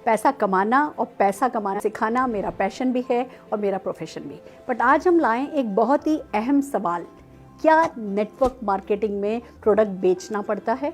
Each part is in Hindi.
पैसा कमाना और पैसा कमाना सिखाना मेरा पैशन भी है और मेरा प्रोफेशन भी। बट आज हम लाएं एक बहुत ही अहम सवाल, क्या नेटवर्क मार्केटिंग में प्रोडक्ट बेचना पड़ता है?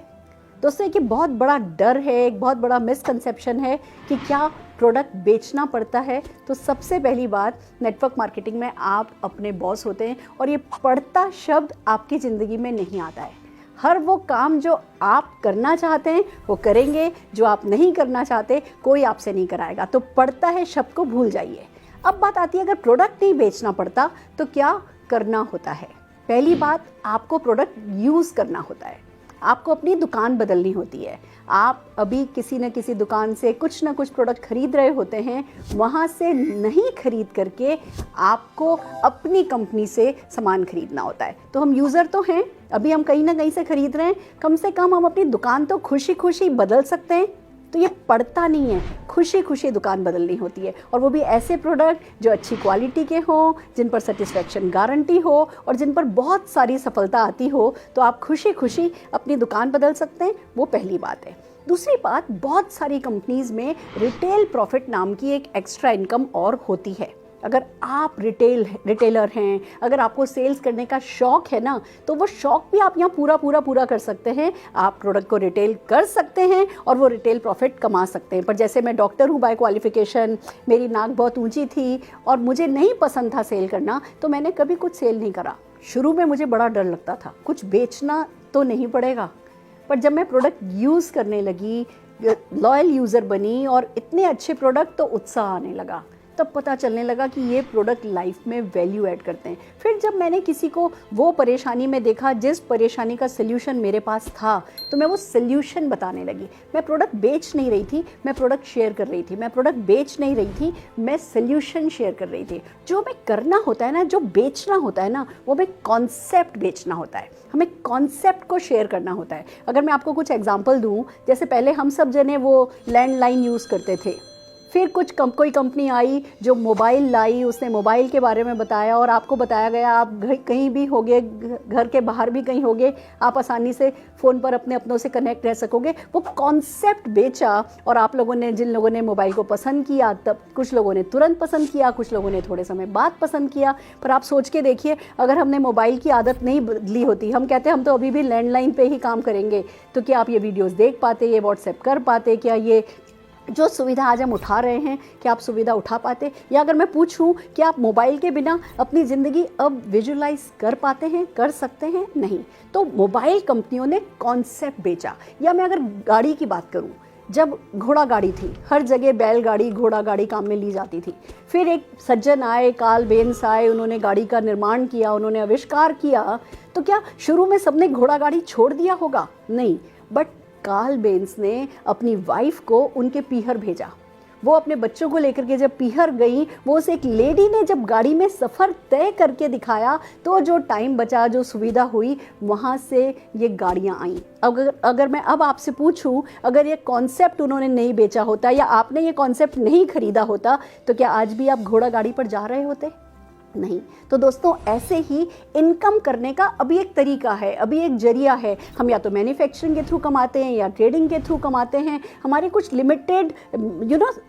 दोस्तों एक बहुत बड़ा डर है, एक बहुत बड़ा मिसकंसेप्शन है कि क्या प्रोडक्ट बेचना पड़ता है। तो सबसे पहली बात, नेटवर्क मार्केटिंग में आप अपने बॉस होते हैं और ये पड़ता शब्द आपकी ज़िंदगी में नहीं आता है। हर वो काम जो आप करना चाहते हैं वो करेंगे, जो आप नहीं करना चाहते कोई आपसे नहीं कराएगा। तो पड़ता है शब्द को भूल जाइए। अब बात आती है, अगर प्रोडक्ट नहीं बेचना पड़ता तो क्या करना होता है? पहली बात, आपको प्रोडक्ट यूज़ करना होता है। आपको अपनी दुकान बदलनी होती है। आप अभी किसी न किसी दुकान से कुछ ना कुछ प्रोडक्ट खरीद रहे होते हैं, वहाँ से नहीं खरीद करके आपको अपनी कंपनी से सामान खरीदना होता है। तो हम यूज़र तो हैं, अभी हम कहीं ना कहीं से खरीद रहे हैं, कम से कम हम अपनी दुकान तो खुशी खुशी बदल सकते हैं। तो ये पड़ता नहीं है, खुशी खुशी दुकान बदलनी होती है, और वो भी ऐसे प्रोडक्ट जो अच्छी क्वालिटी के हों, जिन पर सेटिस्फेक्शन गारंटी हो और जिन पर बहुत सारी सफलता आती हो। तो आप खुशी खुशी अपनी दुकान बदल सकते हैं, वो पहली बात है। दूसरी बात, बहुत सारी कंपनीज़ में रिटेल प्रॉफिट नाम की एक एक्स्ट्रा इनकम और होती है। अगर आप रिटेलर हैं, अगर आपको सेल्स करने का शौक़ है ना, तो वो शौक़ भी आप यहाँ पूरा कर सकते हैं। आप प्रोडक्ट को रिटेल कर सकते हैं और वो रिटेल प्रॉफिट कमा सकते हैं। पर जैसे मैं डॉक्टर हूँ बाय क्वालिफिकेशन, मेरी नाक बहुत ऊंची थी और मुझे नहीं पसंद था सेल करना, तो मैंने कभी कुछ सेल नहीं करा। शुरू में मुझे बड़ा डर लगता था, कुछ बेचना तो नहीं पड़ेगा। पर जब मैं प्रोडक्ट यूज़ करने लगी, लॉयल यूज़र बनी और इतने अच्छे प्रोडक्ट, तो उत्साह आने लगा। तब पता चलने लगा कि ये प्रोडक्ट लाइफ में वैल्यू ऐड करते हैं। फिर जब मैंने किसी को वो परेशानी में देखा जिस परेशानी का सल्यूशन मेरे पास था, तो मैं वो सल्यूशन बताने लगी। मैं प्रोडक्ट बेच नहीं रही थी, मैं प्रोडक्ट शेयर कर रही थी। मैं प्रोडक्ट बेच नहीं रही थी, मैं सल्यूशन शेयर कर रही थी। जो हमें करना होता है ना, जो बेचना होता है ना, वो हमें कॉन्सेप्ट बेचना होता है, हमें कॉन्सेप्ट को शेयर करना होता है। अगर मैं आपको कुछ एग्जाम्पल दूँ, जैसे पहले हम सब जने वो लैंडलाइन यूज़ करते थे, फिर कोई कंपनी आई जो मोबाइल लाई, उसने मोबाइल के बारे में बताया और आपको बताया गया आप कहीं भी होगे, घर के बाहर भी कहीं होगे, आप आसानी से फ़ोन पर अपने अपनों से कनेक्ट रह सकोगे। वो कॉन्सेप्ट बेचा और आप लोगों ने, जिन लोगों ने मोबाइल को पसंद किया, तब कुछ लोगों ने तुरंत पसंद किया, कुछ लोगों ने थोड़े समय बाद पसंद किया। पर आप सोच के देखिए, अगर हमने मोबाइल की आदत नहीं बदली होती, हम कहते हैं हम तो अभी भी लैंडलाइन पे ही काम करेंगे, तो क्या आप ये वीडियोज़ देख पाते, ये व्हाट्सएप कर पाते, क्या ये जो सुविधा आज हम उठा रहे हैं, क्या आप सुविधा उठा पाते? या अगर मैं पूछूं कि आप मोबाइल के बिना अपनी ज़िंदगी अब विजुलाइज कर पाते हैं, कर सकते हैं? नहीं। तो मोबाइल कंपनियों ने कॉन्सेप्ट बेचा। या मैं अगर गाड़ी की बात करूं, जब घोड़ा गाड़ी थी, हर जगह बैलगाड़ी, घोड़ा गाड़ी काम में ली जाती थी। फिर एक सज्जन आए, कार्ल बेंस आए, उन्होंने गाड़ी का निर्माण किया, उन्होंने आविष्कार किया। तो क्या शुरू में सबने घोड़ा गाड़ी छोड़ दिया होगा? नहीं। बट कार्ल बेंस ने अपनी वाइफ को उनके पीहर भेजा। वो अपने बच्चों को लेकर के जब पीहर गई, वो उस एक लेडी ने जब गाड़ी में सफ़र तय करके दिखाया, तो जो टाइम बचा, जो सुविधा हुई, वहाँ से ये गाड़ियाँ आईं। अगर मैं अब आपसे पूछूं, अगर ये कॉन्सेप्ट उन्होंने नहीं बेचा होता या आपने ये कॉन्सेप्ट नहीं खरीदा होता, तो क्या आज भी आप घोड़ा गाड़ी पर जा रहे होते? नहीं। तो दोस्तों, ऐसे ही इनकम करने का अभी एक तरीका है, अभी एक जरिया है। हम या तो मैन्युफैक्चरिंग के थ्रू कमाते हैं या ट्रेडिंग के थ्रू कमाते हैं। हमारे कुछ लिमिटेड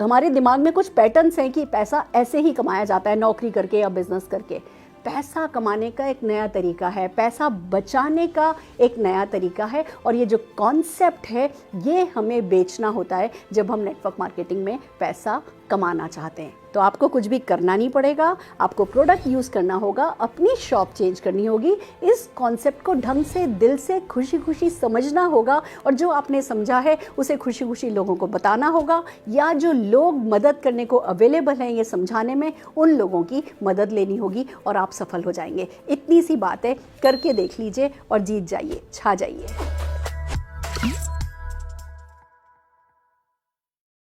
हमारे दिमाग में कुछ पैटर्न्स हैं कि पैसा ऐसे ही कमाया जाता है, नौकरी करके या बिजनेस करके। पैसा कमाने का एक नया तरीका है, पैसा बचाने का एक नया तरीका है, और ये जो कॉन्सेप्ट है ये हमें बेचना होता है जब हम नेटवर्क मार्केटिंग में पैसा कमाना चाहते हैं। तो आपको कुछ भी करना नहीं पड़ेगा, आपको प्रोडक्ट यूज़ करना होगा, अपनी शॉप चेंज करनी होगी, इस कॉन्सेप्ट को ढंग से, दिल से, खुशी खुशी समझना होगा, और जो आपने समझा है उसे खुशी खुशी लोगों को बताना होगा, या जो लोग मदद करने को अवेलेबल हैं ये समझाने में, उन लोगों की मदद लेनी होगी और आप सफल हो जाएंगे। इतनी सी बात है, करके देख लीजिए और जीत जाइए, छा जाइए।